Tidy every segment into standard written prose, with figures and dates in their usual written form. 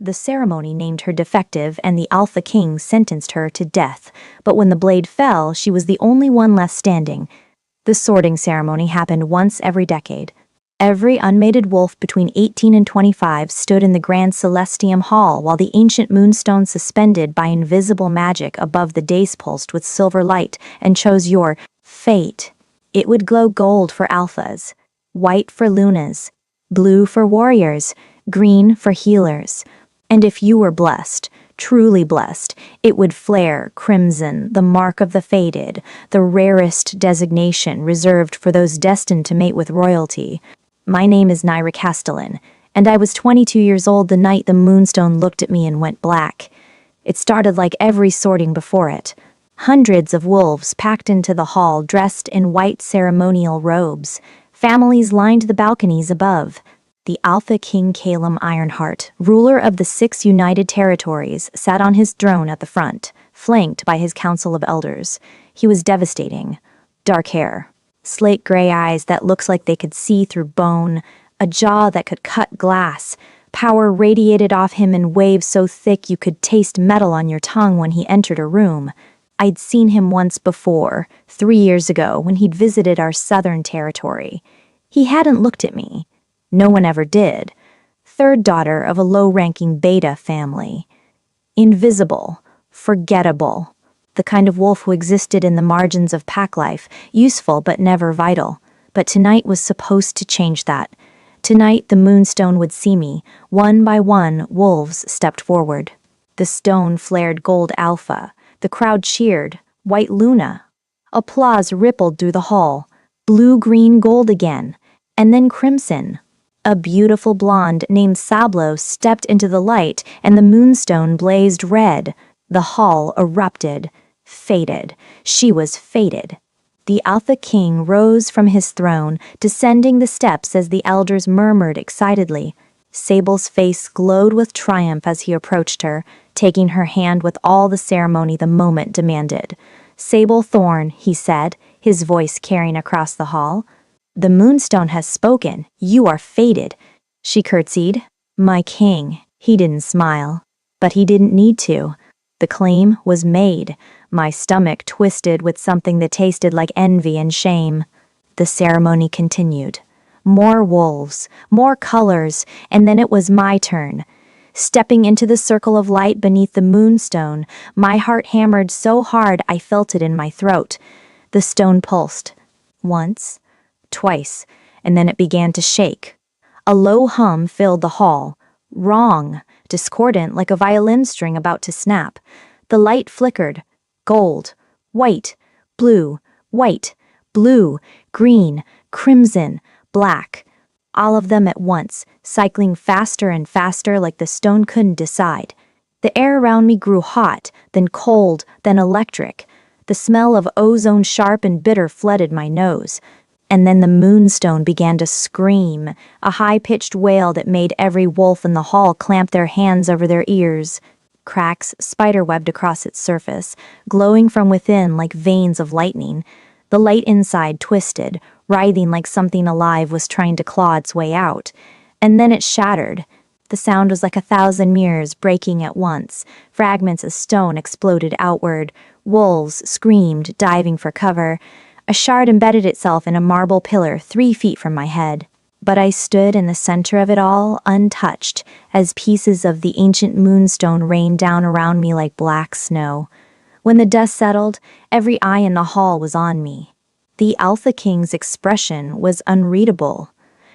The ceremony named her defective, and the Alpha King sentenced her to death, but when the blade fell, she was the only one left standing. The sorting ceremony happened once every decade. Every unmated wolf between 18 and 25 stood in the Grand Celestium Hall while the ancient moonstone suspended by invisible magic above the dais pulsed with silver light and chose your fate. It would glow gold for alphas, white for lunas, blue for warriors, green for healers. And if you were blessed, truly blessed, it would flare crimson, the mark of the fated, the rarest designation reserved for those destined to mate with royalty. My name is Naira Castellan, and I was 22 years old the night the moonstone looked at me and went black. It started like every sorting before it. Hundreds of wolves packed into the hall dressed in white ceremonial robes. Families lined the balconies above. The Alpha King Calum Ironheart, ruler of the 6 United Territories, sat on his throne at the front, flanked by his council of elders. He was devastating. Dark hair, slate gray eyes that looked like they could see through bone, a jaw that could cut glass. Power radiated off him in waves so thick you could taste metal on your tongue when he entered a room. I'd seen him once before, 3 years ago, when he'd visited our southern territory. He hadn't looked at me. No one ever did. Third daughter of a low-ranking Beta family. Invisible, forgettable. The kind of wolf who existed in the margins of pack life, useful but never vital. But tonight was supposed to change that. Tonight the moonstone would see me. One by one, wolves stepped forward. The stone flared gold alpha. The crowd cheered. White Luna. Applause rippled through the hall. Blue, green, gold again. And then crimson. A beautiful blonde named Sablo stepped into the light, and the moonstone blazed red. The hall erupted. Fated. She was fated. The Alpha King rose from his throne, descending the steps as the elders murmured excitedly. Sable's face glowed with triumph as he approached her, taking her hand with all the ceremony the moment demanded. "Sable Thorn," he said, his voice carrying across the hall. "The moonstone has spoken. You are fated." She curtsied. "My king." He didn't smile. But he didn't need to. The claim was made. My stomach twisted with something that tasted like envy and shame. The ceremony continued. More wolves, more colors, and then it was my turn. Stepping into the circle of light beneath the moonstone, my heart hammered so hard I felt it in my throat. The stone pulsed. Once. Twice, and then it began to shake. A low hum filled the hall. Wrong, discordant like a violin string about to snap. The light flickered. Gold, white, blue, white, blue, green, crimson, black. All of them at once, cycling faster and faster like the stone couldn't decide. The air around me grew hot, then cold, then electric. The smell of ozone sharp and bitter flooded my nose. And then the moonstone began to scream, a high-pitched wail that made every wolf in the hall clamp their hands over their ears. Cracks spiderwebbed across its surface, glowing from within like veins of lightning. The light inside twisted, writhing like something alive was trying to claw its way out. And then it shattered. The sound was like 1,000 mirrors breaking at once. Fragments of stone exploded outward. Wolves screamed, diving for cover. A shard embedded itself in a marble pillar 3 feet from my head. But I stood in the center of it all, untouched, as pieces of the ancient moonstone rained down around me like black snow. When the dust settled, every eye in the hall was on me. The Alpha King's expression was unreadable.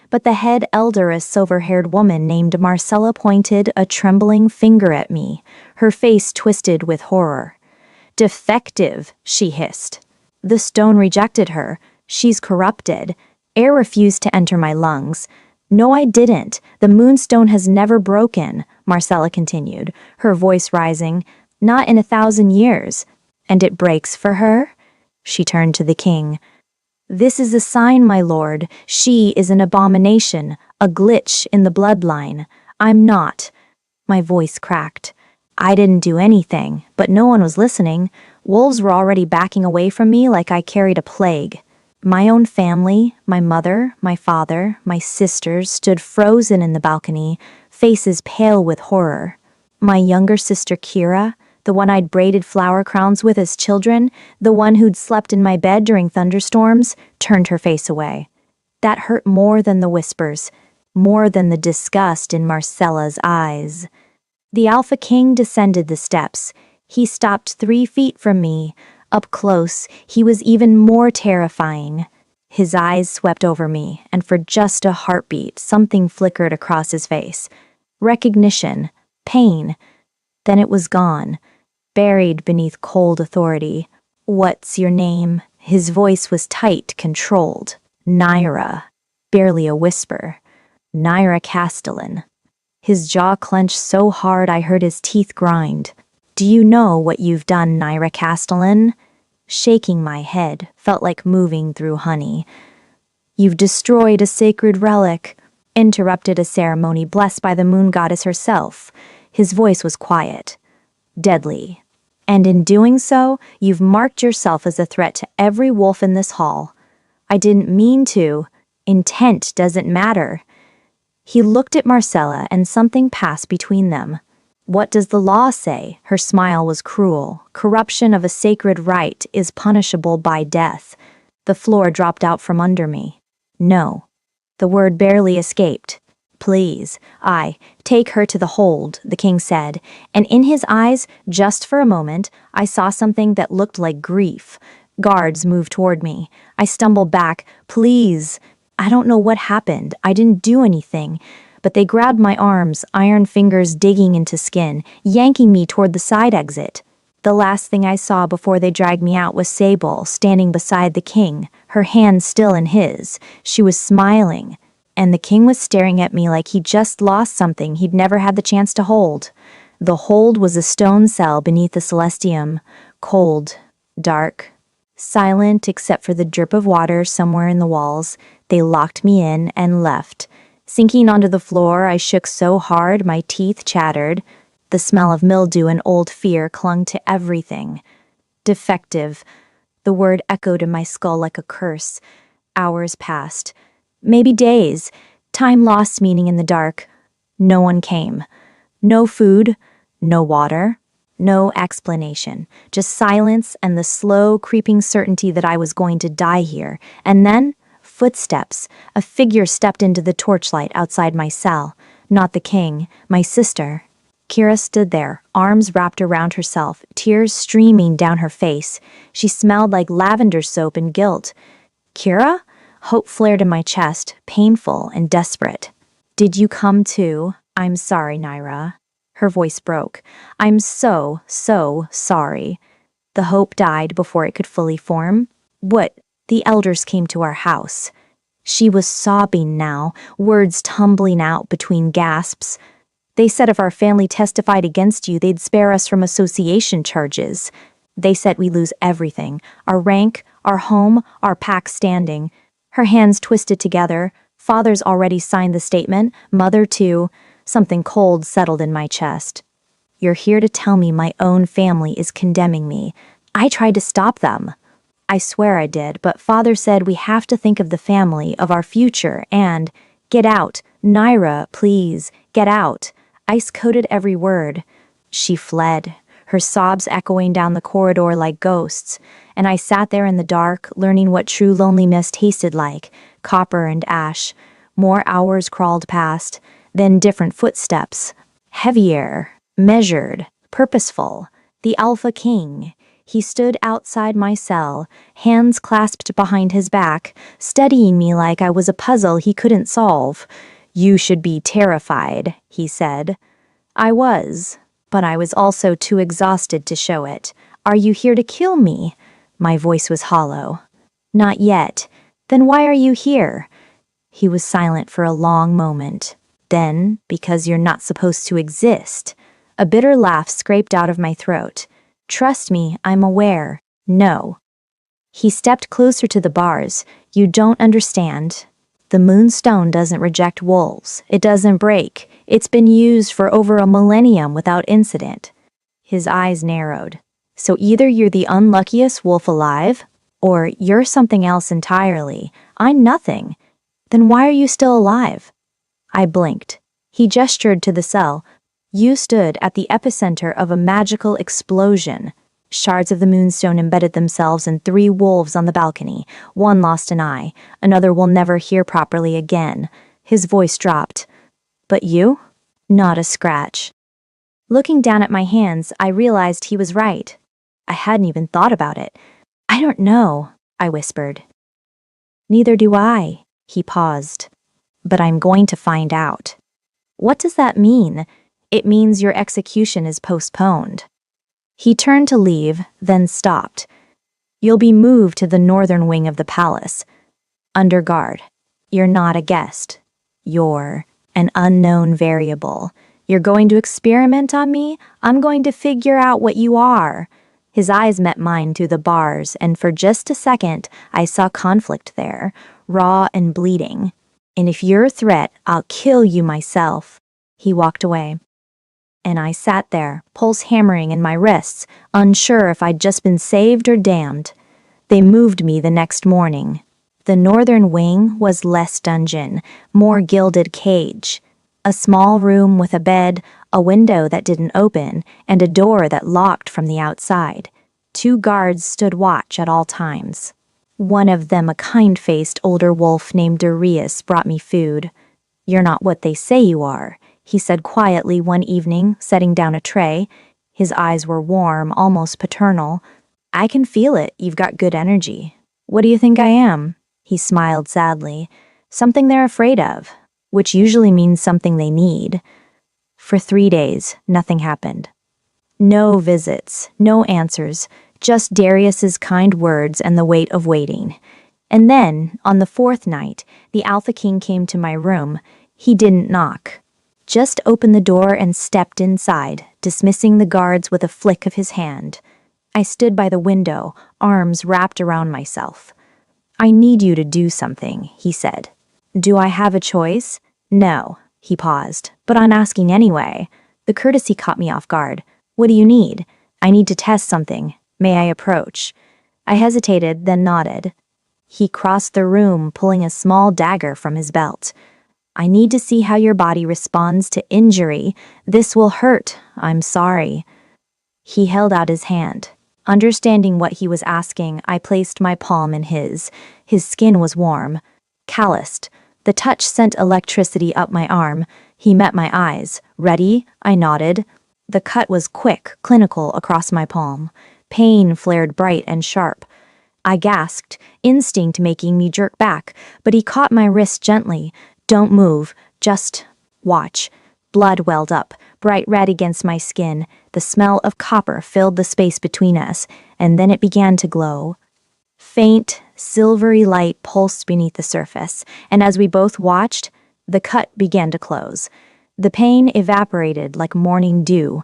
But the head elder, a silver-haired woman named Marcella, pointed a trembling finger at me, her face twisted with horror. "Defective," she hissed. The stone rejected her. She's corrupted. Air refused to enter my lungs. "No, I didn't. The moonstone has never broken," Marcella continued, her voice rising. "Not in 1,000 years. And it breaks for her?" She turned to the king. "This is a sign, my lord. She is an abomination, a glitch in the bloodline. I'm not." My voice cracked. I didn't do anything, but no one was listening. Wolves were already backing away from me like I carried a plague. My own family, my mother, my father, my sisters stood frozen in the balcony, faces pale with horror. My younger sister Kira, the one I'd braided flower crowns with as children, the one who'd slept in my bed during thunderstorms, turned her face away. That hurt more than the whispers, more than the disgust in Marcella's eyes. The Alpha King descended the steps. He stopped 3 feet from me. Up close, he was even more terrifying. His eyes swept over me, and for just a heartbeat, something flickered across his face. Recognition, pain. Then it was gone, buried beneath cold authority. "What's your name?" His voice was tight, controlled. "Naira." Barely a whisper. "Naira Castellan." His jaw clenched so hard I heard his teeth grind. "Do you know what you've done, Naira Castellan?" Shaking my head felt like moving through honey. "You've destroyed a sacred relic," interrupted a ceremony blessed by the moon goddess herself. His voice was quiet, deadly. "And in doing so, you've marked yourself as a threat to every wolf in this hall. I didn't mean to. Intent doesn't matter." He looked at Marcella and something passed between them. "What does the law say?" Her smile was cruel. "Corruption of a sacred right is punishable by death." The floor dropped out from under me. "No." The word barely escaped. "Please, take her to the hold," the king said, and in his eyes, just for a moment, I saw something that looked like grief. Guards moved toward me. I stumbled back. "Please." I don't know what happened. I didn't do anything. But they grabbed my arms, iron fingers digging into skin, yanking me toward the side exit. The last thing I saw before they dragged me out was Sable, standing beside the king, her hand still in his. She was smiling, and the king was staring at me like he'd just lost something he'd never had the chance to hold. The hold was a stone cell beneath the Celestium, cold, dark, silent except for the drip of water somewhere in the walls. They locked me in and left. Sinking onto the floor, I shook so hard my teeth chattered. The smell of mildew and old fear clung to everything. Defective. The word echoed in my skull like a curse. Hours passed. Maybe days. Time lost meaning in the dark. No one came. No food. No water. No explanation. Just silence and the slow, creeping certainty that I was going to die here. And then, footsteps. A figure stepped into the torchlight outside my cell. Not the king, my sister. Kira stood there, arms wrapped around herself, tears streaming down her face. She smelled like lavender soap and guilt. "Kira?" Hope flared in my chest, painful and desperate. "Did you come too?" "I'm sorry, Naira." Her voice broke. "I'm so sorry." The hope died before it could fully form. "What?" "The elders came to our house." She was sobbing now, words tumbling out between gasps. "They said if our family testified against you, they'd spare us from association charges. They said we lose everything, our rank, our home, our pack standing." Her hands twisted together. Father's already signed the statement, mother too. Something cold settled in my chest. "You're here to tell me my own family is condemning me. I tried to stop them." "I swear I did, but father said we have to think of the family, of our future, and get out. Naira, please, get out." Ice coated every word. She fled, her sobs echoing down the corridor like ghosts, and I sat there in the dark, learning what true loneliness tasted like, copper and ash. More hours crawled past, then different footsteps. Heavier, measured, purposeful. The Alpha King. He stood outside my cell, hands clasped behind his back, studying me like I was a puzzle he couldn't solve. "You should be terrified," he said. I was, but I was also too exhausted to show it. "Are you here to kill me?" My voice was hollow. "Not yet." "Then why are you here?" He was silent for a long moment. Then, "Because you're not supposed to exist." A bitter laugh scraped out of my throat. "Trust me, I'm aware." "No." He stepped closer to the bars. "You don't understand. The Moonstone doesn't reject wolves. It doesn't break. It's been used for over a millennium without incident." His eyes narrowed. "So either you're the unluckiest wolf alive, or you're something else entirely. I'm nothing. Then why are you still alive?" I blinked. He gestured to the cell. You stood at the epicenter of a magical explosion. Shards of the moonstone embedded themselves in 3 wolves on the balcony. One lost an eye. Another will never hear properly again. His voice dropped. But you? Not a scratch. Looking down at my hands, I realized he was right. I hadn't even thought about it. I don't know, I whispered. Neither do I, he paused. But I'm going to find out. What does that mean? It means your execution is postponed. He turned to leave, then stopped. You'll be moved to the northern wing of the palace. Under guard. You're not a guest. You're an unknown variable. You're going to experiment on me? I'm going to figure out what you are. His eyes met mine through the bars, and for just a second, I saw conflict there, raw and bleeding. And if you're a threat, I'll kill you myself. He walked away. And I sat there, pulse hammering in my wrists, unsure if I'd just been saved or damned. They moved me the next morning. The northern wing was less dungeon, more gilded cage. A small room with a bed, a window that didn't open, and a door that locked from the outside. 2 guards stood watch at all times. One of them, a kind-faced older wolf named Darius, brought me food. You're not what they say you are, he said quietly one evening, setting down a tray. His eyes were warm, almost paternal. I can feel it, you've got good energy. What do you think I am? He smiled sadly. Something they're afraid of, which usually means something they need. For 3 days, nothing happened. No visits, no answers, just Darius's kind words and the weight of waiting. And then, on the 4th night, the Alpha King came to my room. He didn't knock. Just opened the door and stepped inside, dismissing the guards with a flick of his hand. I stood by the window, arms wrapped around myself. I need you to do something, he said. Do I have a choice? No, he paused, but I'm asking anyway. The courtesy caught me off guard. What do you need? I need to test something. May I approach? I hesitated, then nodded. He crossed the room, pulling a small dagger from his belt. I need to see how your body responds to injury. This will hurt. I'm sorry. He held out his hand. Understanding what he was asking, I placed my palm in his. His skin was warm, calloused. The touch sent electricity up my arm. He met my eyes. Ready? I nodded. The cut was quick, clinical across my palm. Pain flared bright and sharp. I gasped, instinct making me jerk back, but he caught my wrist gently. Don't move, just watch. Blood welled up, bright red against my skin. The smell of copper filled the space between us, and then it began to glow. Faint, silvery light pulsed beneath the surface, and as we both watched, the cut began to close. The pain evaporated like morning dew.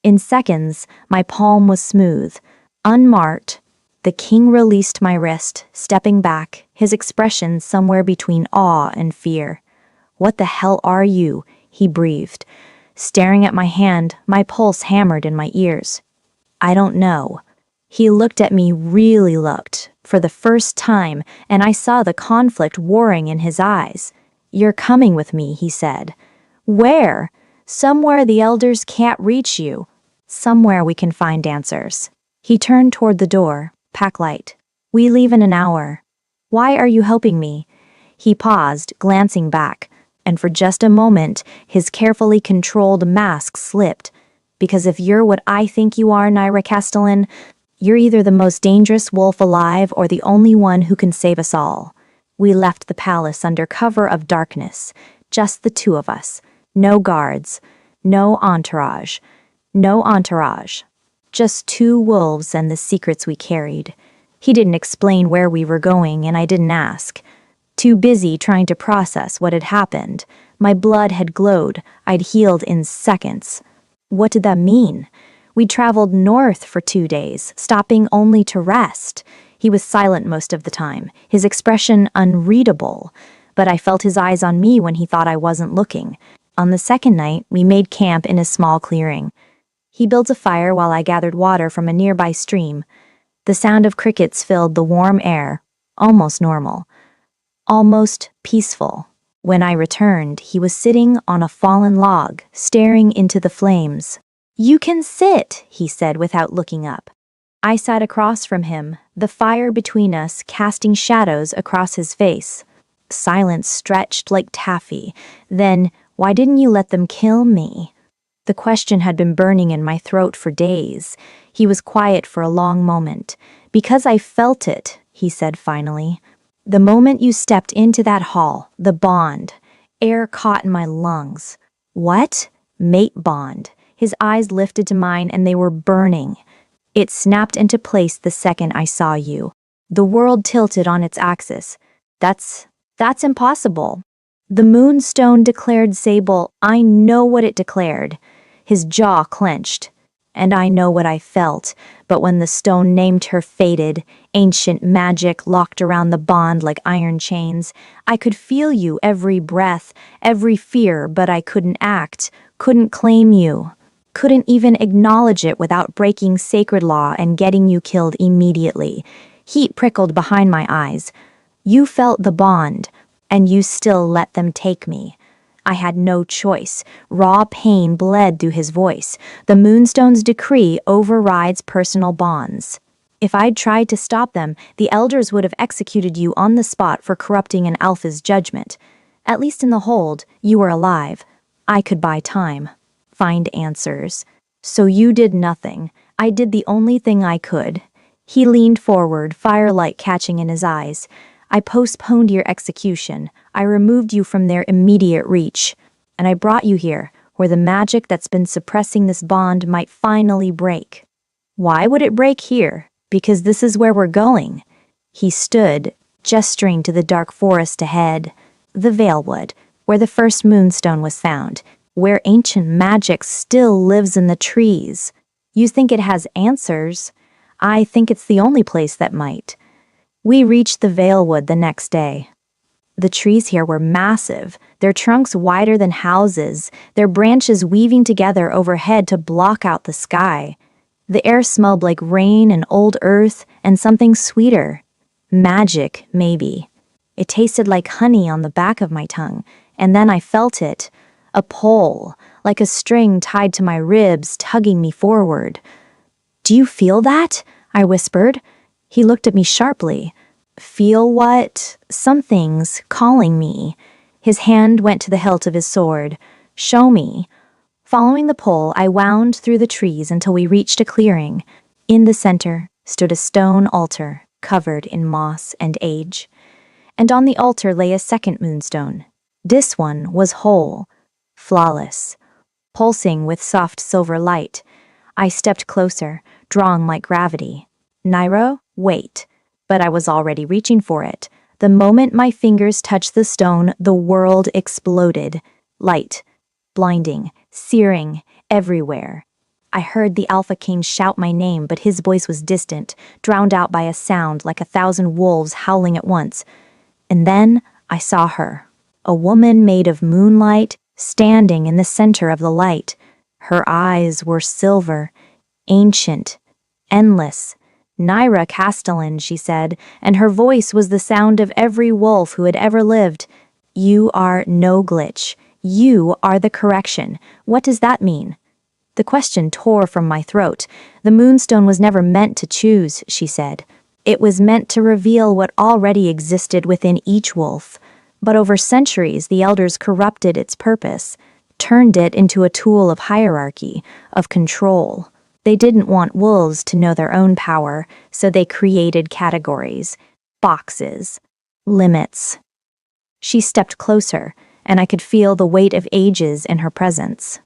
In seconds, my palm was smooth, unmarked. The king released my wrist, stepping back, his expression somewhere between awe and fear. What the hell are you? He breathed. Staring at my hand, my pulse hammered in my ears. I don't know. He looked at me, really looked, for the first time, and I saw the conflict warring in his eyes. You're coming with me, he said. Where? Somewhere the elders can't reach you. Somewhere we can find answers. He turned toward the door. Pack light. We leave in an hour. Why are you helping me? He paused, glancing back, and for just a moment, his carefully controlled mask slipped. Because if you're what I think you are, Naira Castellan, you're either the most dangerous wolf alive or the only one who can save us all. We left the palace under cover of darkness, just the 2 of us. No guards, no entourage. Just 2 wolves and the secrets we carried. He didn't explain where we were going, and I didn't ask. Too busy trying to process what had happened. My blood had glowed. I'd healed in seconds. What did that mean? We traveled north for 2 days, stopping only to rest. He was silent most of the time, his expression unreadable. But I felt his eyes on me when he thought I wasn't looking. On the 2nd night, we made camp in a small clearing. He built a fire while I gathered water from a nearby stream. The sound of crickets filled the warm air, almost normal, almost peaceful. When I returned, he was sitting on a fallen log, staring into the flames. "You can sit," he said without looking up. I sat across from him, the fire between us casting shadows across his face. Silence stretched like taffy. Then, "Why didn't you let them kill me?" The question had been burning in my throat for days. He was quiet for a long moment. "Because I felt it," he said finally. "The moment you stepped into that hall, the bond. Air caught in my lungs." "What?" "Mate bond." His eyes lifted to mine and they were burning. "It snapped into place the second I saw you." The world tilted on its axis. That's impossible." "The Moonstone," declared Sable. "I know what it declared." His jaw clenched. "And I know what I felt, but when the stone named her fated, ancient magic locked around the bond like iron chains, I could feel you every breath, every fear, but I couldn't act, couldn't claim you, couldn't even acknowledge it without breaking sacred law and getting you killed immediately." Heat prickled behind my eyes. "You felt the bond, and you still let them take me." I had no choice. Raw pain bled through his voice. "The Moonstone's decree overrides personal bonds. If I'd tried to stop them, the elders would have executed you on the spot for corrupting an alpha's judgment. At least in the hold, you were alive. I could buy time, find answers. So you did nothing. I did the only thing I could." He leaned forward, firelight catching in his eyes. "I postponed your execution. I removed you from their immediate reach. And I brought you here, where the magic that's been suppressing this bond might finally break." "Why would it break here?" "Because this is where we're going." He stood, gesturing to the dark forest ahead. "The Valewood, where the first Moonstone was found, where ancient magic still lives in the trees. You think it has answers? I think it's the only place that might." We reached the Valewood the next day. The trees here were massive, their trunks wider than houses, their branches weaving together overhead to block out the sky. The air smelled like rain and old earth and something sweeter. Magic, maybe. It tasted like honey on the back of my tongue, and then I felt it. A pull, like a string tied to my ribs, tugging me forward. "Do you feel that?" I whispered. He looked at me sharply. "Feel what?" "Something's calling me." His hand went to the hilt of his sword. "Show me." Following the pole, I wound through the trees until we reached a clearing. In the center stood a stone altar, covered in moss and age. And on the altar lay a second moonstone. This one was whole, flawless, pulsing with soft silver light. I stepped closer, drawn like gravity. "Nairo, wait." But I was already reaching for it. The moment my fingers touched the stone, the world exploded. Light, blinding, searing, everywhere. I heard the Alpha King shout my name, but his voice was distant, drowned out by a sound like 1,000 wolves howling at once. And then I saw her, a woman made of moonlight, standing in the center of the light. Her eyes were silver, ancient, endless. "Naira Castellan," she said, and her voice was the sound of every wolf who had ever lived. "You are no glitch. You are the correction. What does that mean?" The question tore from my throat. "The Moonstone was never meant to choose," she said. "It was meant to reveal what already existed within each wolf. But over centuries, the elders corrupted its purpose, turned it into a tool of hierarchy, of control. They didn't want wolves to know their own power, so they created categories, boxes, limits." She stepped closer, and I could feel the weight of ages in her presence.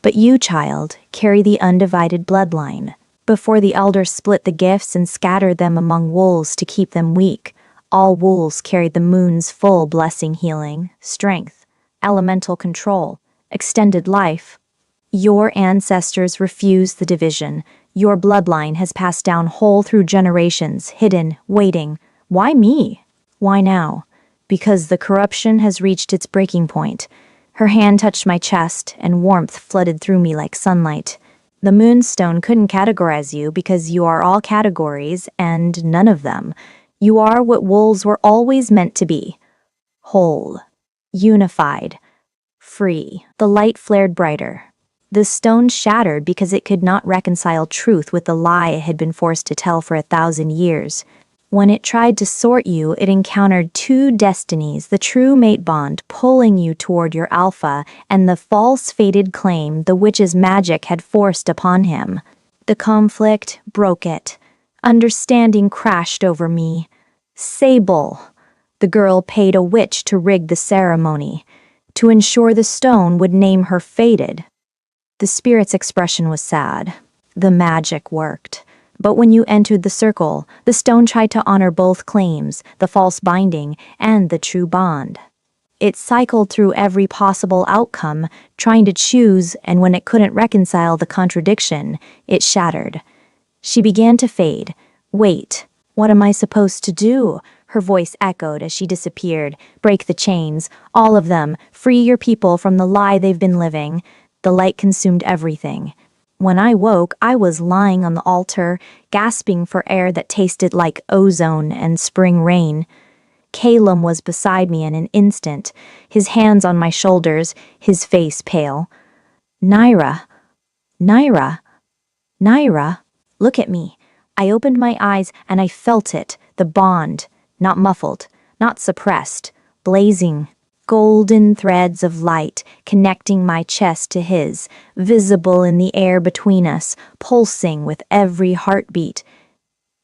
"But you, child, carry the undivided bloodline. Before the elders split the gifts and scattered them among wolves to keep them weak, all wolves carried the moon's full blessing, healing, strength, elemental control, extended life. Your ancestors refused the division. Your bloodline has passed down whole through generations, hidden, waiting. Why me? Why now? Because the corruption has reached its breaking point." Her hand touched my chest, and warmth flooded through me like sunlight. "The Moonstone couldn't categorize you because you are all categories and none of them. You are what wolves were always meant to be. Whole." unified, free. The light flared brighter. The stone shattered because it could not reconcile truth with the lie it had been forced to tell for 1,000 years. When it tried to sort you, it encountered two destinies, the true mate bond pulling you toward your alpha, and the false fated claim the witch's magic had forced upon him. The conflict broke it. Understanding crashed over me. Sable. The girl paid a witch to rig the ceremony, to ensure the stone would name her fated. The spirit's expression was sad. The magic worked. But when you entered the circle, the stone tried to honor both claims, the false binding and the true bond. It cycled through every possible outcome, trying to choose, and when it couldn't reconcile the contradiction, it shattered. She began to fade. Wait, what am I supposed to do? Her voice echoed as she disappeared. Break the chains, all of them. Free your people from the lie they've been living. The light consumed everything. When I woke, I was lying on the altar, gasping for air that tasted like ozone and spring rain. Calum was beside me in an instant, his hands on my shoulders, his face pale. Naira. Naira. Naira. Look at me. I opened my eyes and I felt it, the bond. Not muffled, not suppressed, blazing, golden threads of light connecting my chest to his, visible in the air between us, pulsing with every heartbeat.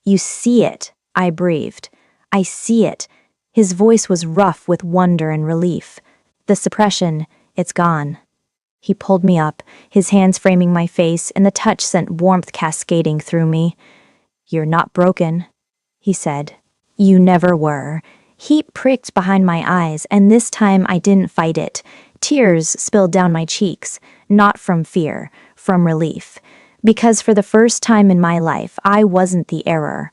You see it, I breathed. I see it. His voice was rough with wonder and relief. The suppression, it's gone. He pulled me up, his hands framing my face, and the touch sent warmth cascading through me. You're not broken, he said. You never were. Heat pricked behind my eyes, and this time I didn't fight it. Tears spilled down my cheeks, not from fear, from relief. Because for the first time in my life, I wasn't the error.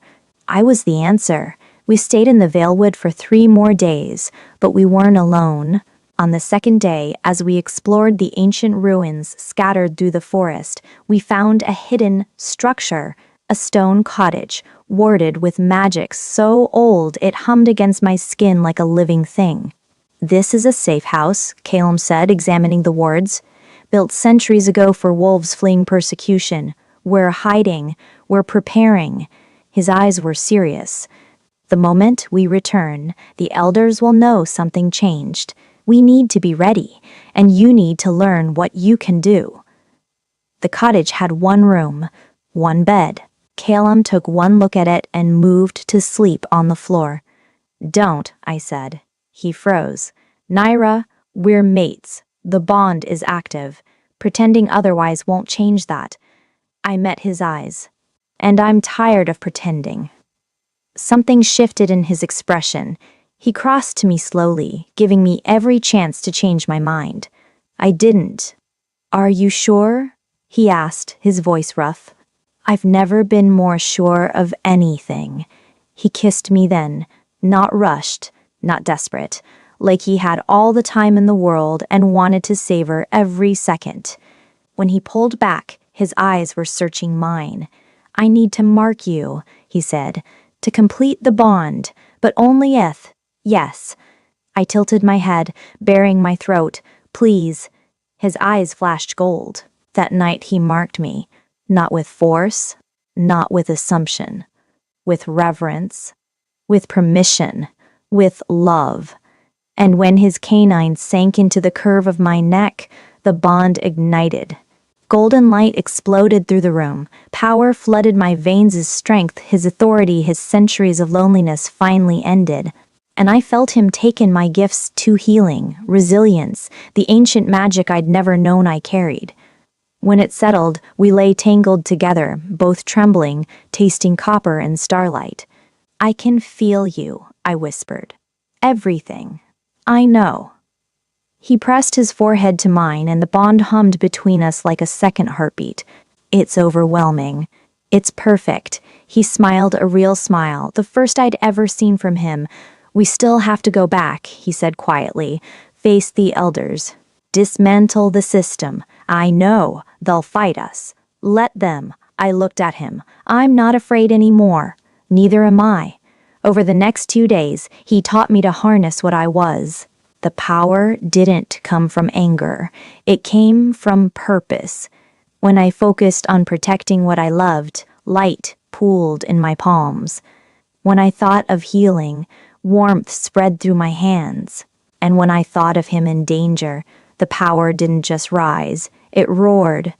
I was the answer. We stayed in the Valewood for 3 more days, but we weren't alone. On the second day, as we explored the ancient ruins scattered through the forest, we found a hidden structure, a stone cottage, warded with magic so old it hummed against my skin like a living thing. This is a safe house, Calum said, examining the wards. Built centuries ago for wolves fleeing persecution. We're hiding. We're preparing. His eyes were serious. The moment we return, the elders will know something changed. We need to be ready, and you need to learn what you can do. The cottage had 1 room, 1 bed. Calum took 1 look at it and moved to sleep on the floor. Don't, I said. He froze. Naira, we're mates. The bond is active. Pretending otherwise won't change that. I met his eyes. And I'm tired of pretending. Something shifted in his expression. He crossed to me slowly, giving me every chance to change my mind. I didn't. Are you sure? He asked, his voice rough. I've never been more sure of anything. He kissed me then, not rushed, not desperate, like he had all the time in the world and wanted to savor every second. When he pulled back, his eyes were searching mine. I need to mark you, he said, to complete the bond, but only if, yes. I tilted my head, baring my throat. Please. His eyes flashed gold. That night he marked me. Not with force, not with assumption, with reverence, with permission, with love. And when his canine sank into the curve of my neck, the bond ignited. Golden light exploded through the room. Power flooded my veins as strength, his authority, his centuries of loneliness finally ended. And I felt him take in my gifts to healing, resilience, the ancient magic I'd never known I carried. When it settled, we lay tangled together, both trembling, tasting copper and starlight. I can feel you, I whispered. Everything. I know. He pressed his forehead to mine, and the bond hummed between us like a second heartbeat. It's overwhelming. It's perfect. He smiled a real smile, the first I'd ever seen from him. We still have to go back, he said quietly. Face the elders. Dismantle the system. I know. They'll fight us. Let them. I looked at him. I'm not afraid anymore. Neither am I. Over the next 2 days, he taught me to harness what I was. The power didn't come from anger. It came from purpose. When I focused on protecting what I loved, light pooled in my palms. When I thought of healing, warmth spread through my hands. And when I thought of him in danger, the power didn't just rise, it roared.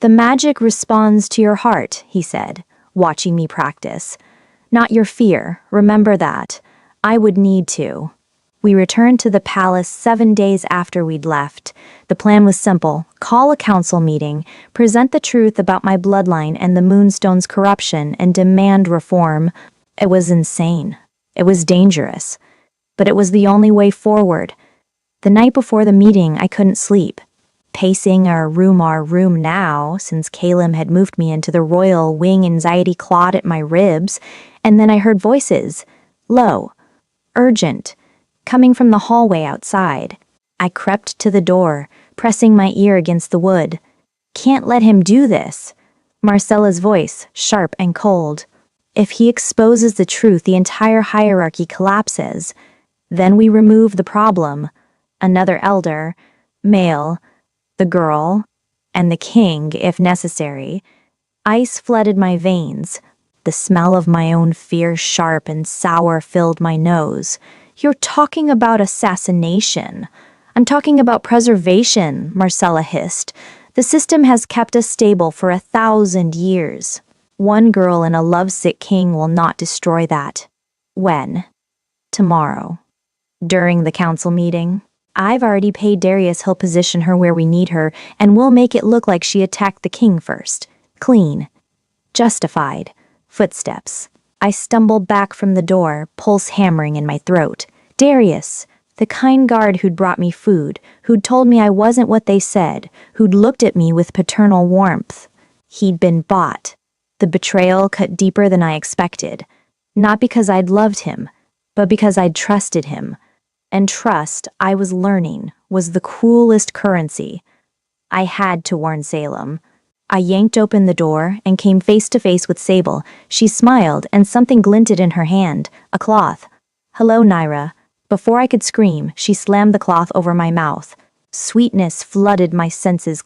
The magic responds to your heart, he said, watching me practice. Not your fear, remember that. I would need to. We returned to the palace 7 days after we'd left. The plan was simple: call a council meeting, present the truth about my bloodline and the Moonstone's corruption, and demand reform. It was insane. It was dangerous. But it was the only way forward. The night before the meeting, I couldn't sleep. Pacing our room now, since Caleb had moved me into the royal wing, anxiety clawed at my ribs, and then I heard voices. Low. Urgent. Coming from the hallway outside. I crept to the door, pressing my ear against the wood. Can't let him do this. Marcella's voice, sharp and cold. If he exposes the truth, the entire hierarchy collapses. Then we remove the problem. Another elder, male, the girl, and the king, if necessary. Ice flooded my veins. The smell of my own fear, sharp and sour, filled my nose. You're talking about assassination. I'm talking about preservation, Marcella hissed. The system has kept us stable for 1,000 years. One girl and a lovesick king will not destroy that. When? Tomorrow. During the council meeting. I've already paid Darius. He'll position her where we need her, and we'll make it look like she attacked the king first. Clean. Justified. Footsteps. I stumbled back from the door, pulse hammering in my throat. Darius, the kind guard who'd brought me food, who'd told me I wasn't what they said, who'd looked at me with paternal warmth. He'd been bought. The betrayal cut deeper than I expected. Not because I'd loved him, but because I'd trusted him. And trust, I was learning, was the cruelest currency. I had to warn Salem. I yanked open the door and came face to face with Sable. She smiled and something glinted in her hand, a cloth. Hello, Naira. Before I could scream, she slammed the cloth over my mouth. Sweetness flooded my senses,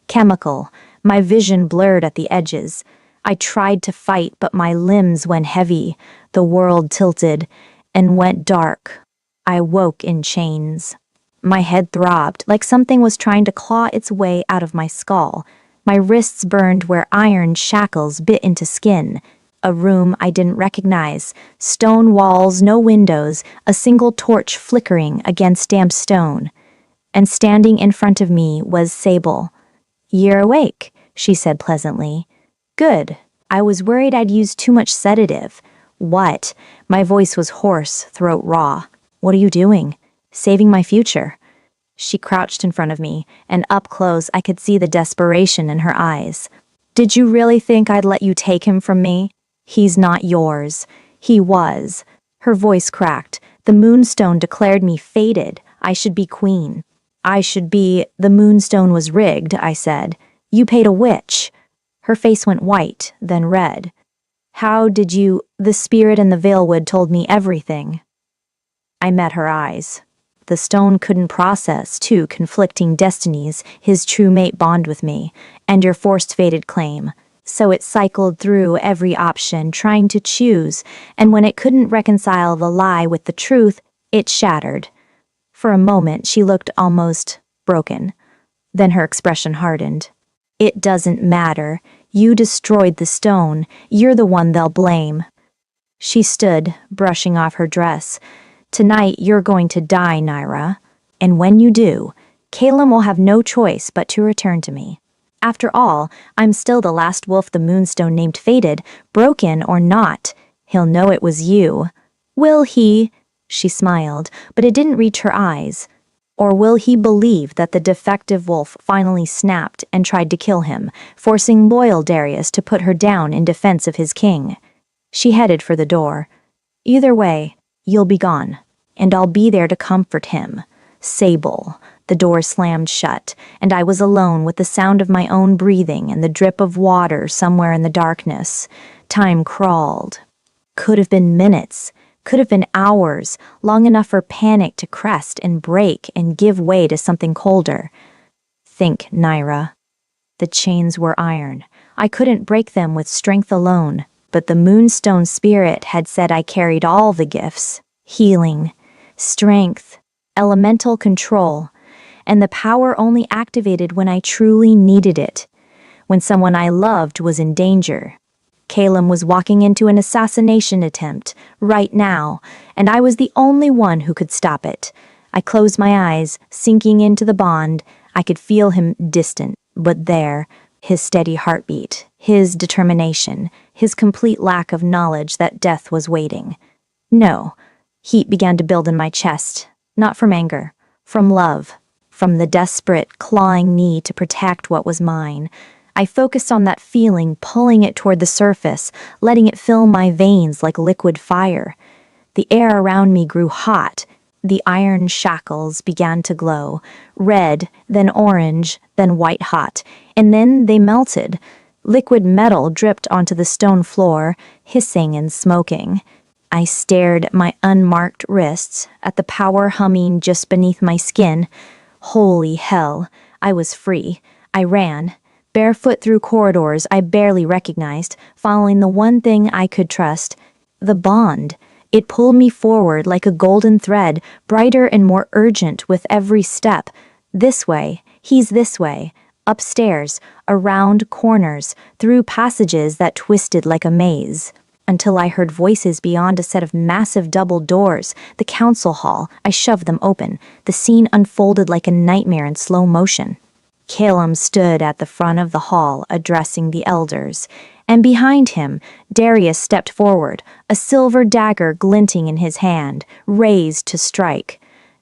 chemical. My vision blurred at the edges. I tried to fight, but my limbs went heavy. The world tilted and went dark. I woke in chains. My head throbbed like something was trying to claw its way out of my skull. My wrists burned where iron shackles bit into skin. A room I didn't recognize. Stone walls, no windows, a single torch flickering against damp stone. And standing in front of me was Sable. You're awake, she said pleasantly. Good. I was worried I'd used too much sedative. What? My voice was hoarse, throat raw. What are you doing? Saving my future. She crouched in front of me, and up close I could see the desperation in her eyes. Did you really think I'd let you take him from me? He's not yours. He was. Her voice cracked. The Moonstone declared me fated. I should be queen. I should be. The Moonstone was rigged, I said. You paid a witch. Her face went white, then red. How did you? The spirit in the Veilwood told me everything. I met her eyes. The stone couldn't process two conflicting destinies, his true mate bond with me, and your forced fated claim. So it cycled through every option, trying to choose, and when it couldn't reconcile the lie with the truth, it shattered. For a moment, she looked almost broken. Then her expression hardened. It doesn't matter. You destroyed the stone. You're the one they'll blame. She stood, brushing off her dress. Tonight, you're going to die, Naira. And when you do, Caleb will have no choice but to return to me. After all, I'm still the last wolf the Moonstone named fated, broken or not. He'll know it was you. Will he? She smiled, but it didn't reach her eyes. Or will he believe that the defective wolf finally snapped and tried to kill him, forcing loyal Darius to put her down in defense of his king? She headed for the door. Either way, you'll be gone, and I'll be there to comfort him. Sable. The door slammed shut, and I was alone with the sound of my own breathing and the drip of water somewhere in the darkness. Time crawled. Could have been minutes, Could have been hours, long enough for panic to crest and break and give way to something colder. Think, Naira. The chains were iron. I couldn't break them with strength alone, but the Moonstone spirit had said I carried all the gifts: healing, strength, elemental control, and the power only activated when I truly needed it, when someone I loved was in danger. Calum was walking into an assassination attempt, right now, and I was the only one who could stop it. I closed my eyes, sinking into the bond. I could feel him distant, but there, his steady heartbeat, his determination, his complete lack of knowledge that death was waiting. No, heat began to build in my chest, not from anger, from love, from the desperate, clawing need to protect what was mine. I focused on that feeling, pulling it toward the surface, letting it fill my veins like liquid fire. The air around me grew hot. The iron shackles began to glow, red, then orange, then white hot, and then they melted. Liquid metal dripped onto the stone floor, hissing and smoking. I stared at my unmarked wrists, at the power humming just beneath my skin. Holy hell, I was free. I ran, barefoot through corridors I barely recognized, following the one thing I could trust: the bond. It pulled me forward like a golden thread, brighter and more urgent with every step. This way, he's this way, upstairs, around corners, through passages that twisted like a maze. Until I heard voices beyond a set of massive double doors, the council hall. I shoved them open. The scene unfolded like a nightmare in slow motion. Calum stood at the front of the hall, addressing the elders, and behind him, Darius stepped forward, a silver dagger glinting in his hand, raised to strike.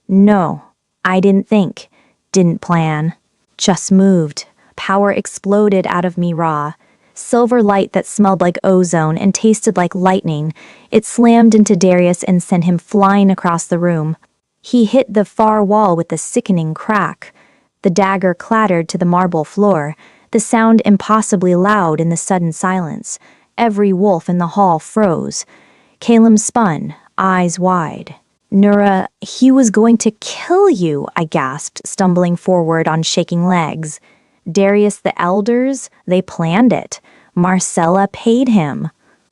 No, I didn't think, didn't plan, just moved. Power exploded out of me raw. Silver light that smelled like ozone and tasted like lightning. It slammed into Darius and sent him flying across the room. He hit the far wall with a sickening crack. The dagger clattered to the marble floor, the sound impossibly loud in the sudden silence. Every wolf in the hall froze. Calum spun, eyes wide. Nura, he was going to kill you, I gasped, stumbling forward on shaking legs. Darius the elders, they planned it. Marcella paid him.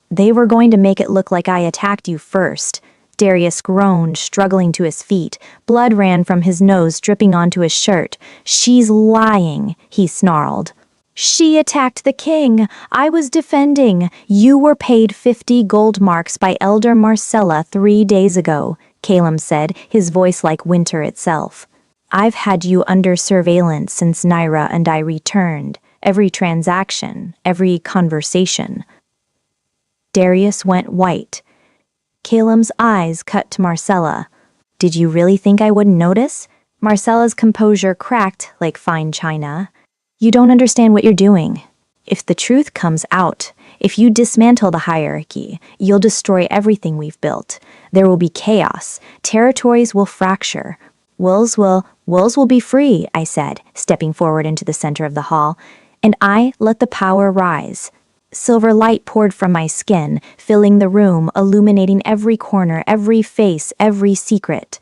They were going to make it look like I attacked you first. Darius groaned, struggling to his feet. Blood ran from his nose, dripping onto his shirt. She's lying, he snarled. She attacked the king. I was defending. You were paid 50 gold marks by Elder Marcella 3 days ago, Calum said, his voice like winter itself. I've had you under surveillance since Naira and I returned. Every transaction, every conversation. Darius went white. Calum's eyes cut to Marcella. Did you really think I wouldn't notice? Marcella's composure cracked like fine china. You don't understand what you're doing. If the truth comes out, if you dismantle the hierarchy, you'll destroy everything we've built. There will be chaos. Territories will fracture. Wolves will be free, I said, stepping forward into the center of the hall, and I let the power rise. Silver light poured from my skin, filling the room, illuminating every corner, every face, every secret.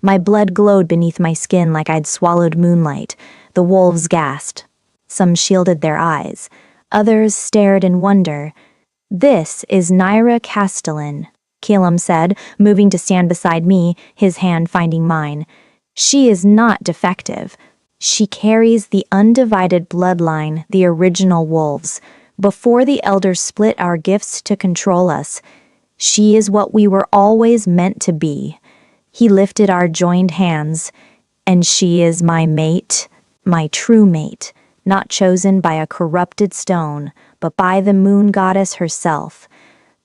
My blood glowed beneath my skin like I'd swallowed moonlight. The wolves gasped. Some shielded their eyes. Others stared in wonder. This is Naira Castellan, Calum said, moving to stand beside me, his hand finding mine. She is not defective. She carries the undivided bloodline, the original wolves. Before the elders split our gifts to control us, she is what we were always meant to be. He lifted our joined hands, and she is my mate, my true mate, not chosen by a corrupted stone, but by the moon goddess herself.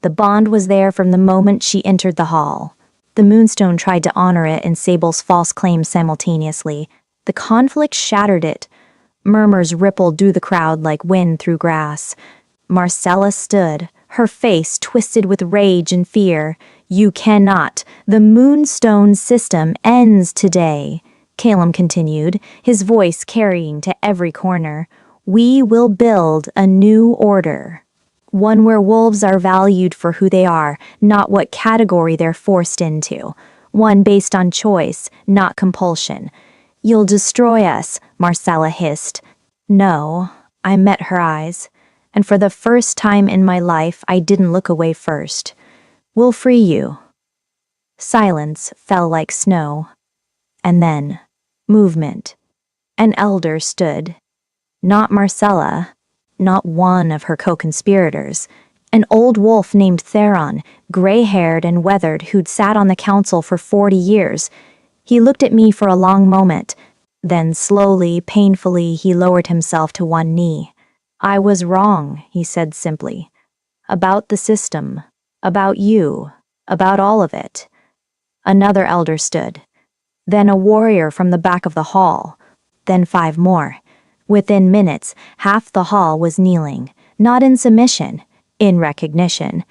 The bond was there from the moment she entered the hall. The moonstone tried to honor it and Sable's false claims simultaneously. The conflict shattered it. Murmurs rippled through the crowd like wind through grass. Marcella stood, her face twisted with rage and fear. You cannot. The moonstone system ends today, Calum continued, his voice carrying to every corner. We will build a new order. One where wolves are valued for who they are, not what category they're forced into. One based on choice, not compulsion. You'll destroy us, Marcella hissed. No, I met her eyes, and for the first time in my life I didn't look away first. We'll free you. Silence fell like snow. And then, movement. An elder stood. Not Marcella, not one of her co-conspirators. An old wolf named Theron, gray-haired and weathered, who'd sat on the council for 40 years. He looked at me for a long moment. Then slowly, painfully, he lowered himself to one knee. I was wrong, he said simply. About the system. About you. About all of it. Another elder stood. Then a warrior from the back of the hall. Then 5 more. Within minutes, half the hall was kneeling, not in submission, in recognition.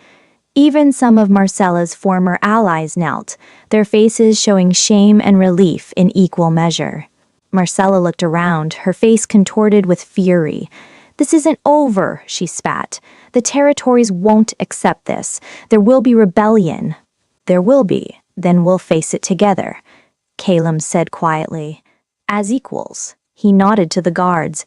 Even some of Marcella's former allies knelt, their faces showing shame and relief in equal measure. Marcella looked around, her face contorted with fury. This isn't over, she spat. The territories won't accept this. There will be rebellion. There will be. Then we'll face it together, Calum said quietly. As equals. He nodded to the guards.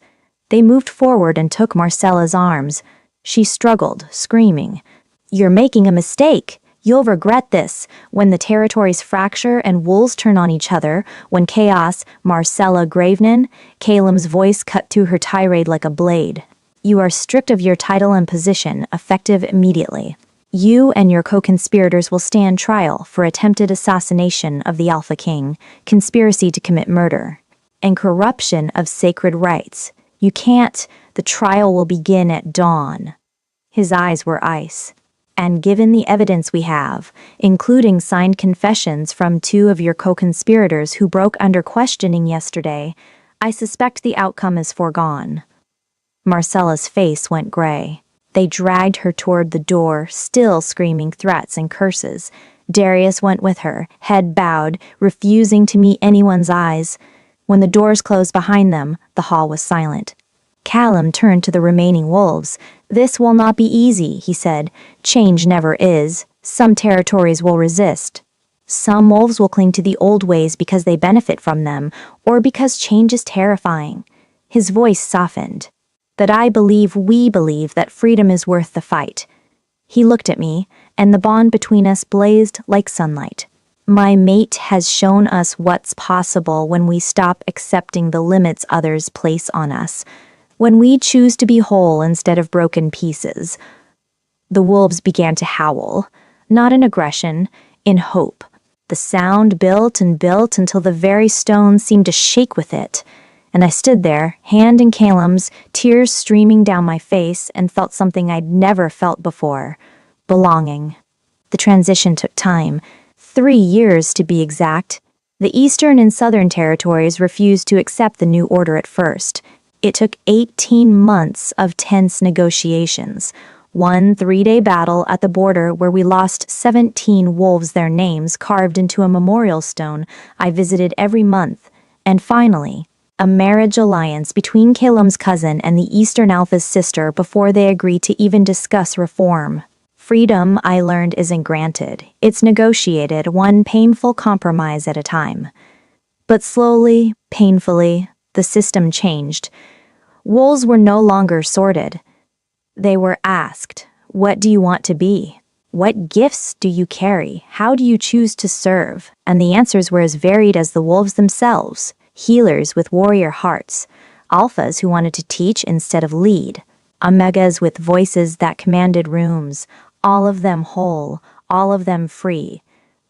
They moved forward and took Marcella's arms. She struggled, screaming. You're making a mistake. You'll regret this. When the territories fracture and wolves turn on each other, when chaos, Marcella Gravenin, Calum's voice cut through her tirade like a blade. You are stripped of your title and position, effective immediately. You and your co-conspirators will stand trial for attempted assassination of the Alpha King, conspiracy to commit murder, and corruption of sacred rites. You can't. The trial will begin at dawn. His eyes were ice. And given the evidence we have, including signed confessions from 2 of your co-conspirators who broke under questioning yesterday, I suspect the outcome is foregone. Marcella's face went gray. They dragged her toward the door, still screaming threats and curses. Darius went with her, head bowed, refusing to meet anyone's eyes. When the doors closed behind them, the hall was silent. Calum turned to the remaining wolves. This will not be easy, he said. Change never is. Some territories will resist. Some wolves will cling to the old ways because they benefit from them, or because change is terrifying. His voice softened. But we believe that freedom is worth the fight. He looked at me, and the bond between us blazed like sunlight. My mate has shown us what's possible when we stop accepting the limits others place on us. When we choose to be whole instead of broken pieces. The wolves began to howl, not in aggression, in hope. The sound built and built until the very stones seemed to shake with it. And I stood there, hand in Calum's, tears streaming down my face, and felt something I'd never felt before. Belonging. The transition took time. 3 years, to be exact. The Eastern and Southern territories refused to accept the new order at first. It took 18 months of tense negotiations. One 3-day battle at the border where we lost 17 wolves, their names carved into a memorial stone I visited every month. And finally, a marriage alliance between Calum's cousin and the Eastern Alpha's sister before they agreed to even discuss reform. Freedom, I learned, isn't granted. It's negotiated, one painful compromise at a time. But slowly, painfully, the system changed. Wolves were no longer sorted. They were asked, what do you want to be? What gifts do you carry? How do you choose to serve? And the answers were as varied as the wolves themselves. Healers with warrior hearts. Alphas who wanted to teach instead of lead. Omegas with voices that commanded rooms. All of them whole, all of them free.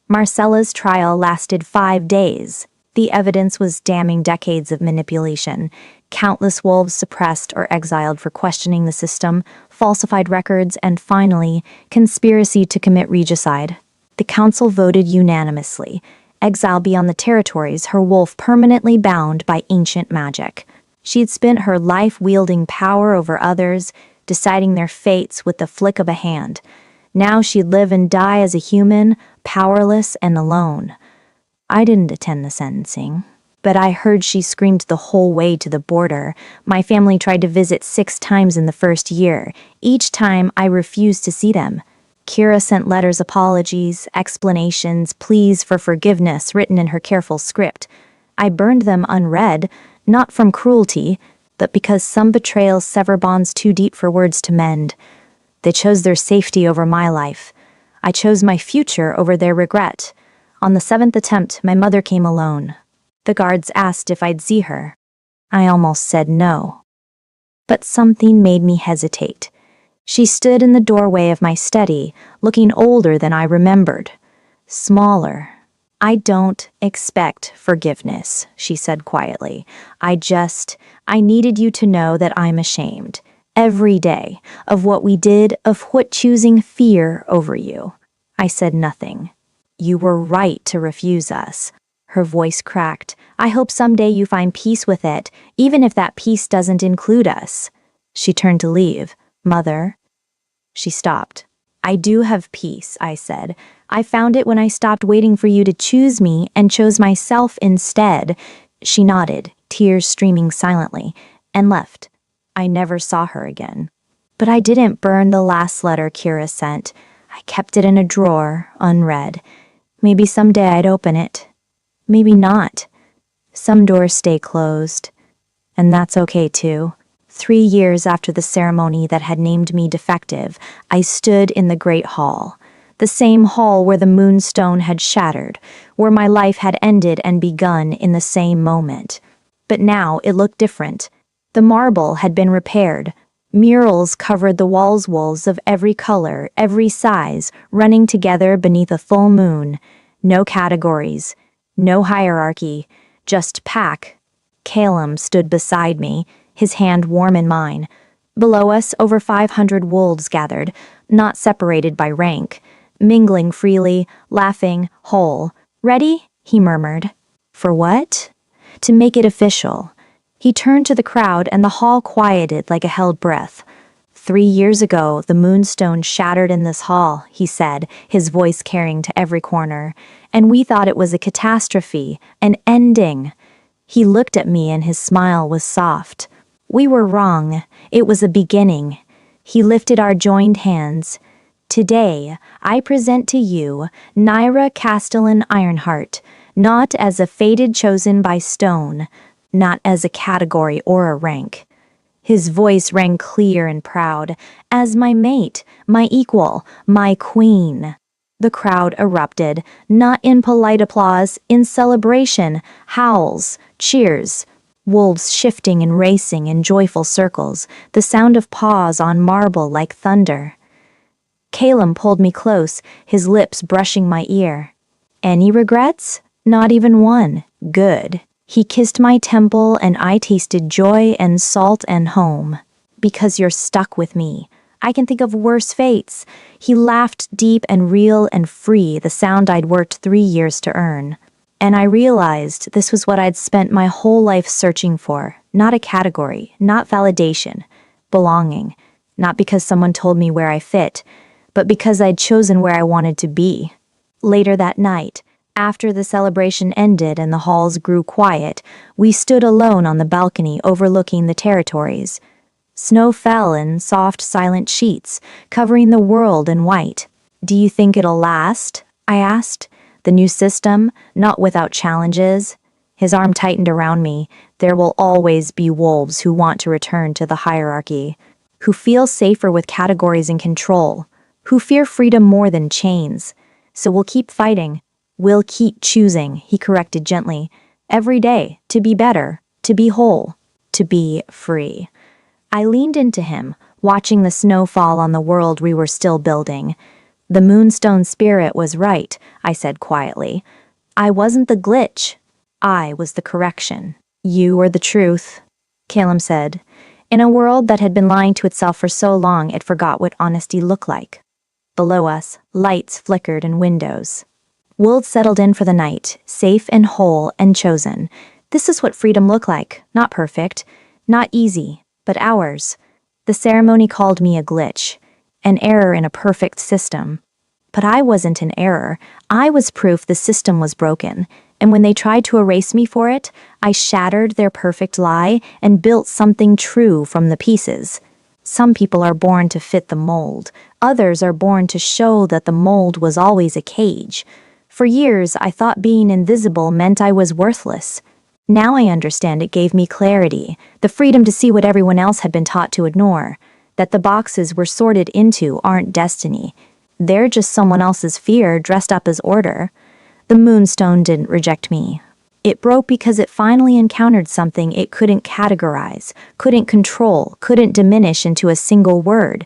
Marcella's trial lasted 5 days. The evidence was damning decades of manipulation. Countless wolves suppressed or exiled for questioning the system, falsified records, and finally, conspiracy to commit regicide. The council voted unanimously. Exile beyond the territories, her wolf permanently bound by ancient magic. She'd spent her life wielding power over others, deciding their fates with the flick of a hand. Now she'd live and die as a human, powerless and alone. I didn't attend the sentencing. But I heard she screamed the whole way to the border. My family tried to visit 6 times in the first year. Each time, I refused to see them. Kira sent letters, apologies, explanations, pleas for forgiveness written in her careful script. I burned them unread, not from cruelty, but because some betrayals sever bonds too deep for words to mend. They chose their safety over my life. I chose my future over their regret. On the 7th attempt, my mother came alone. The guards asked if I'd see her. I almost said no. But something made me hesitate. She stood in the doorway of my study, looking older than I remembered. Smaller. "I don't expect forgiveness," she said quietly. I needed you to know that I'm ashamed. Every day. Of what we did, of what choosing fear over you." I said nothing. "You were right to refuse us." Her voice cracked. "I hope someday you find peace with it, even if that peace doesn't include us." She turned to leave. "Mother?" She stopped. "I do have peace," I said. "I found it when I stopped waiting for you to choose me and chose myself instead." She nodded, tears streaming silently, and left. I never saw her again. But I didn't burn the last letter Kira sent. I kept it in a drawer, unread. Maybe someday I'd open it. Maybe not. Some doors stay closed. And that's okay too. 3 years after the ceremony that had named me defective, I stood in the Great Hall. The same hall where the moonstone had shattered, where my life had ended and begun in the same moment. But now it looked different. The marble had been repaired. Murals covered the walls of every color, every size, running together beneath a full moon. No categories, no hierarchy, just Pack. Calum stood beside me, his hand warm in mine. Below us, over 500 wolves gathered, not separated by rank, mingling freely, laughing, whole. "Ready?" he murmured. "For what?" "To make it official." He turned to the crowd and the hall quieted like a held breath. 3 years ago, the moonstone shattered in this hall, he said, his voice carrying to every corner. And we thought it was a catastrophe, an ending. He looked at me and his smile was soft. We were wrong. It was a beginning. He lifted our joined hands. "Today, I present to you Naira Castellan Ironheart, not as a fated chosen by stone, not as a category or a rank." His voice rang clear and proud, "As my mate, my equal, my queen." The crowd erupted, not in polite applause, in celebration, howls, cheers. Wolves shifting and racing in joyful circles, the sound of paws on marble like thunder. Calum pulled me close, his lips brushing my ear. "Any regrets?" "Not even one." "Good." He kissed my temple and I tasted joy and salt and home. "Because you're stuck with me. I can think of worse fates." He laughed deep and real and free, the sound I'd worked 3 years to earn. And I realized this was what I'd spent my whole life searching for. Not a category, not validation. Belonging. Not because someone told me where I fit, but because I'd chosen where I wanted to be. Later that night, after the celebration ended and the halls grew quiet, we stood alone on the balcony overlooking the territories. Snow fell in soft, silent sheets, covering the world in white. "Do you think it'll last?" I asked. "The new system, not without challenges?" His arm tightened around me. "There will always be wolves who want to return to the hierarchy, who feel safer with categories and control, who fear freedom more than chains. So we'll keep fighting. We'll keep choosing," he corrected gently. "Every day, to be better, to be whole, to be free." I leaned into him, watching the snow fall on the world we were still building. "The moonstone spirit was right," I said quietly. "I wasn't the glitch. I was the correction." "You were the truth," Calum said. In a world that had been lying to itself for so long it forgot what honesty looked like. Below us, lights flickered in windows. Wolves settled in for the night, safe and whole and chosen. This is what freedom looked like, not perfect, not easy, but ours. The ceremony called me a glitch, an error in a perfect system. But I wasn't an error. I was proof the system was broken. And when they tried to erase me for it, I shattered their perfect lie and built something true from the pieces. Some people are born to fit the mold. Others are born to show that the mold was always a cage. For years, I thought being invisible meant I was worthless. Now I understand it gave me clarity, the freedom to see what everyone else had been taught to ignore, that the boxes we're sorted into aren't destiny. They're just someone else's fear dressed up as order. The moonstone didn't reject me. It broke because it finally encountered something it couldn't categorize, couldn't control, couldn't diminish into a single word.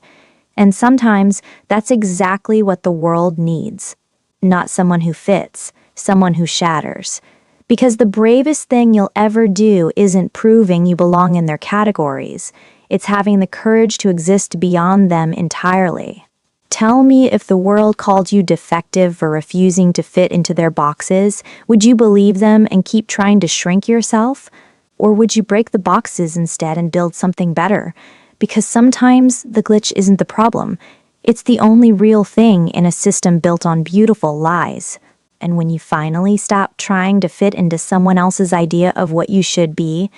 And sometimes that's exactly what the world needs. Not someone who fits, someone who shatters. Because the bravest thing you'll ever do isn't proving you belong in their categories. It's having the courage to exist beyond them entirely. Tell me, if the world called you defective for refusing to fit into their boxes, would you believe them and keep trying to shrink yourself? Or would you break the boxes instead and build something better? Because sometimes the glitch isn't the problem. It's the only real thing in a system built on beautiful lies. And when you finally stop trying to fit into someone else's idea of what you should be,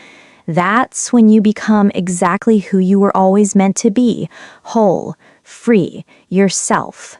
that's when you become exactly who you were always meant to be, whole, free, yourself.